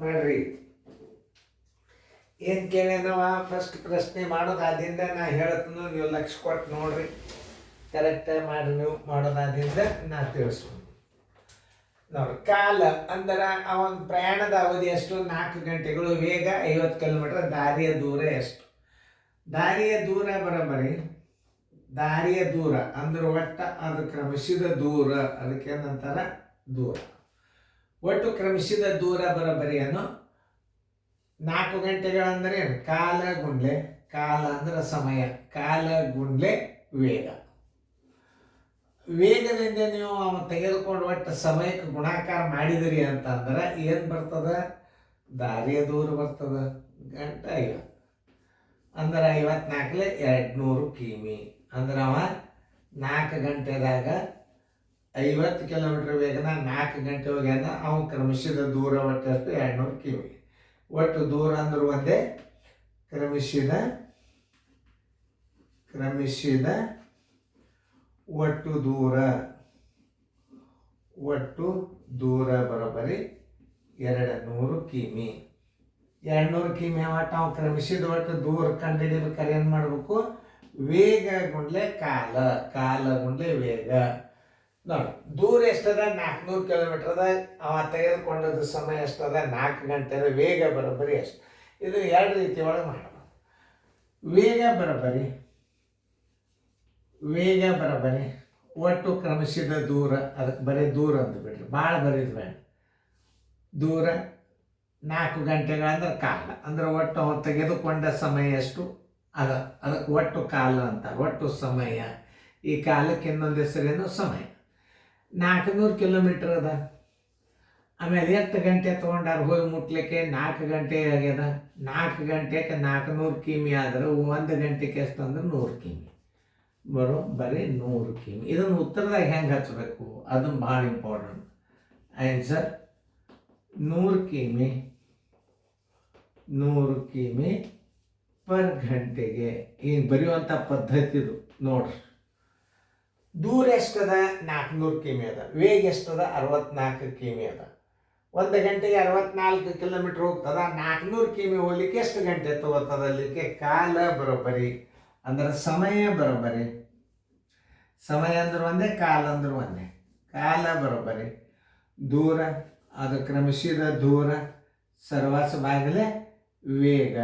ಮಾಡ್ರಿ. ಏನು ಕೇಳ್ಯಾನವ ಫಸ್ಟ್ ಪ್ರಶ್ನೆ ಮಾಡೋದಾದಿಂದ ನಾ ಹೇಳ್ತೀನಿ, ನೀವು ಲಕ್ಷ ಕೊಟ್ಟು ನೋಡ್ರಿ, ಕರೆಕ್ಟಾಗಿ ಮಾಡಿ ನೀವು ಮಾಡೋದಾದಿಂದ ನಾ ತಿಳಿಸ್ತೀನಿ ನೋಡಿ. ಕಾಲ ಅಂದ್ರೆ ಅವನ ಪ್ರಯಾಣದ ಅವಧಿ ಎಷ್ಟು? 4 ಗಂಟೆಗಳು. ವೇಗ 50 ಕಿಲೋಮೀಟರ್. ದಾರಿಯ ದೂರ ಎಷ್ಟು? ದಾರಿಯ ದೂರ ಬರೋಬ್ಬರಿ, ದಾರಿಯ ದೂರ ಅಂದ್ರೆ ಒಟ್ಟು ಅದು ಕ್ರಮಿಸಿದ ದೂರ, ಅದಕ್ಕೇನಂತಾರ ದೂರ. ಒಟ್ಟು ಕ್ರಮಿಸಿದ ದೂರ ಬರೋಬ್ಬರಿ ಅನ್ನೋ 4 ಗಂಟೆಗಳಂದ್ರೆ ಏನು? ಕಾಲ ಗುಂಡ್ಲೆ, ಕಾಲ ಅಂದ್ರೆ ಸಮಯ, ಕಾಲ ಗುಂಡ್ಲೆ ವೇಗ. ವೇಗದಿಂದ ನೀವು ತೆಗೆದುಕೊಂಡು ಒಟ್ಟು ಸಮಯಕ್ಕೆ ಗುಣಾಕಾರ ಮಾಡಿದಿರಿ ಅಂತಂದ್ರೆ ಏನು ಬರ್ತದ? ದಾರಿಯ ದೂರ ಬರ್ತದ. ಗಂಟೆ 50 ಅಂದ್ರೆ 54 200 ಕಿಮಿ. ಅಂದ್ರೆ ಅವ 4 ಗಂಟೆದಾಗ 50 ಕಿಲೋಮೀಟರ್ ವೇಗನ 4 ಗಂಟೆ ಹೋಗ್ಯಾನ. ಅವನು ಕ್ರಮಿಸಿದ ದೂರ ಒಟ್ಟಷ್ಟು 200 ಕಿಮಿ. ಒಟ್ಟು ದೂರ ಅಂದ್ರೆ ಒಂದೇ, ಕ್ರಮಿಸಿದ ಒಟ್ಟು ದೂರ ಬರೋಬ್ಬರಿ 200 ಕಿಮಿ. 200 ಕಿಮಿ ಒಟ್ಟು ನಾವು ಕ್ರಮಿಸಿದ ಒಟ್ಟು ದೂರ ಕಂಡುಹಿಡಿಬೇಕಾದ್ರೆ ಏನು ಮಾಡಬೇಕು? ವೇಗ ಗುಂಡ್ಲೆ ಕಾಲ, ಕಾಲ ಗುಂಡ್ಲೆ ವೇಗ. ನೋಡಿ, ದೂರ ಎಷ್ಟದ? 400 ಕಿಲೋಮೀಟರ್ದ. ಅವ ತೆಗೆದುಕೊಂಡದ್ದು ಸಮಯ ಎಷ್ಟದ? 4 ಗಂಟೆದ. ವೇಗ ಬರೋಬ್ಬರಿ ಎಷ್ಟು? ಇದು 2 ರೀತಿ ಒಳಗೆ ಮಾಡಬಹುದು. ವೇಗ ಬರೋಬ್ಬರಿ ಒಟ್ಟು ಕ್ರಮಿಸಿದ ದೂರ, ಅದಕ್ಕೆ ಬರೀ ದೂರ ಅಂದ್ಬಿಡ್ರಿ, ಭಾಳ ಬರೀದು ಬೇಡ. ದೂರ 4 ಗಂಟೆಗಳಂದ್ರೆ ಕಾಲ, ಅಂದ್ರೆ ಒಟ್ಟು ಅವ್ರು ತೆಗೆದುಕೊಂಡ ಸಮಯ ಎಷ್ಟು? ಅದಕ್ಕೆ ಒಟ್ಟು ಕಾಲ ಅಂತ, ಒಟ್ಟು ಸಮಯ. ಈ ಕಾಲಕ್ಕೆ ಇನ್ನೊಂದು ಹೆಸರೇನು? ಸಮಯ. 400 ಕಿಲೋಮೀಟರ್ ಅದ. ಆಮೇಲೆ 8 ಗಂಟೆ ತೊಗೊಂಡಾರ ಹೋಗಿ ಮುಟ್ಲಿಕ್ಕೆ? 4 ಗಂಟೆ ಆಗ್ಯದ. 4 ಗಂಟೆಗೆ 400 ಕಿಮಿ ಆದ್ರೆ 1 ಗಂಟೆಗೆ ಎಷ್ಟು ಅಂದ್ರೆ 100 ಕಿಮಿ. ಬರೀ 100 ಕಿಮಿ. ಇದನ್ನು ಉತ್ತರದಾಗ ಹೆಂಗೆ ಹಚ್ಚಬೇಕು? ಅದನ್ನು ಭಾಳ ಇಂಪಾರ್ಟೆಂಟ್. ಆನ್ಸರ್ 100 ಕಿಮಿ ಪರ್ ಗಂಟೆಗೆ. ಈಗ ಬರೆಯುವಂಥ ಪದ್ಧತಿದು ನೋಡ್ರಿ. ದೂರ ಎಷ್ಟದ? 400 ಕಿಮಿ ಅದ. ವೇಗ ಎಷ್ಟದ? 64 ಕಿಮಿ ಅದ. 1 ಗಂಟೆಗೆ 64 ಕಿಲೋಮೀಟ್ರ್ ಹೋಗ್ತದ. 400 ಕಿಮಿ ಹೋಗ್ಲಿಕ್ಕೆ ಎಷ್ಟು ಗಂಟೆ ತಗೋತದ? ಅಲ್ಲಿಕ್ಕೆ ಕಾಲ ಬರೋಬ್ಬರಿ ಅಂದ್ರೆ ಸಮಯ ಬರೋಬ್ಬರಿ. ಸಮಯ ಅಂದ್ರೆ ಒಂದೇ, ಕಾಲ ಅಂದ್ರೆ ಒಂದೇ. ಕಾಲ ಬರೋಬ್ಬರಿ ದೂರ, ಅದು ಕ್ರಮಿಸಿದ ದೂರ ಸರ್ವಾಸ ಬಾಗಿಲೆ ವೇಗ.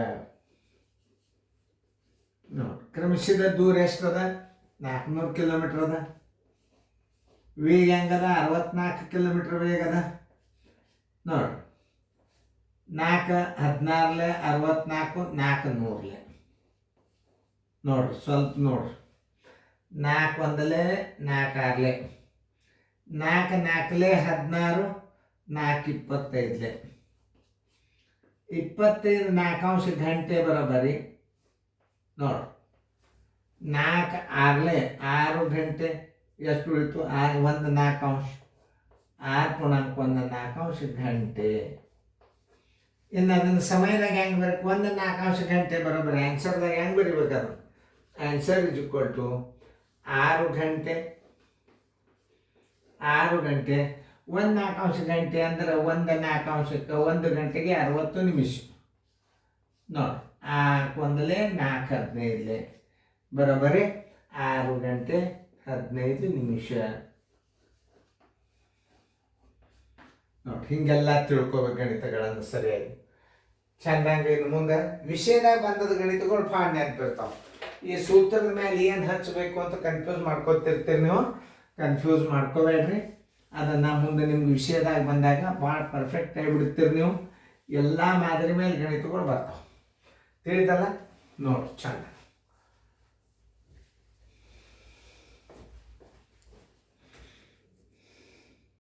ನೋಡಿ, ಕ್ರಮಿಸಿದ ದೂರ ಎಷ್ಟದ? 400 ಕಿಲೋಮೀಟರ್ ಅದ. ವೇಗ ಹೆಂಗದ? 64 ಕಿಲೋಮೀಟರ್ ವೇಗ ಅದ. ನೋಡ್ರಿ, 4 16 64 400. ನೋಡ್ರಿ, ಸ್ವಲ್ಪ ನೋಡ್ರಿ. 4 1 4 6 4 4 16 4 25 25 4 ಗಂಟೆ ಬರೋಬ್ಬರಿ. ನೋಡ್ರಿ, 4 6 ಗಂಟೆ ಎಷ್ಟು ಉಳಿತು? 1 4 6 ಪೂರ್ಣಾಂಕ 1 4 ಗಂಟೆ. ಇನ್ನು ಅದನ್ನು ಸಮಯದಾಗ ಹೆಂಗೆ ಬರಬೇಕು? 1 4 ಗಂಟೆ ಬರೋಬ್ಬರಿ. ಆನ್ಸರ್ದಾಗ ಹೆಂಗೆ ಬರಿಬೇಕು? ಅದು ಆನ್ಸರ್ ಇಸ್ ಈಕ್ವಲ್ ಟು 6 ಗಂಟೆ 1 4 ಗಂಟೆ ಅಂದ್ರೆ 1 4 1 ಗಂಟೆಗೆ 60 ನಿಮಿಷ. ನೋಡಿ, 1 4 15 ಬರೋಬ್ಬರಿ 6 ಗಂಟೆ 15 ನಿಮಿಷ. ನೋಡಿ, ಹೀಗೆಲ್ಲ ತಿಳ್ಕೊಬೇಕು ಗಣಿತಗಳನ್ನು ಸರಿಯಾಗಿ ಚೆಂದಂಗೆ. ಇನ್ನು ಮುಂದೆ ವಿಷಯದಾಗ ಬಂದದ ಗಣಿತಗಳು ಭಾಳ ನೆನಪಿರ್ತಾವೆ. ಈ ಸೂತ್ರದ ಮೇಲೆ ಏನು ಹಚ್ಚಬೇಕು ಅಂತ ಕನ್ಫ್ಯೂಸ್ ಮಾಡ್ಕೊತಿರ್ತೀರಿ ನೀವು. ಕನ್ಫ್ಯೂಸ್ ಮಾಡ್ಕೋಬೇಡ್ರಿ. ಅದನ್ನು ಮುಂದೆ ನಿಮ್ಗೆ ವಿಷಯದಾಗ ಬಂದಾಗ ಭಾಳ ಪರ್ಫೆಕ್ಟ್ ಆಗಿಬಿಡ್ತೀರಿ ನೀವು. ಎಲ್ಲ ಮಾದರಿ ಮೇಲೆ ಗಣಿತಗಳು ಬರ್ತಾವೆ. ತಿಳಿದಲ್ಲ? ನೋಡಿ, ಚಂದ.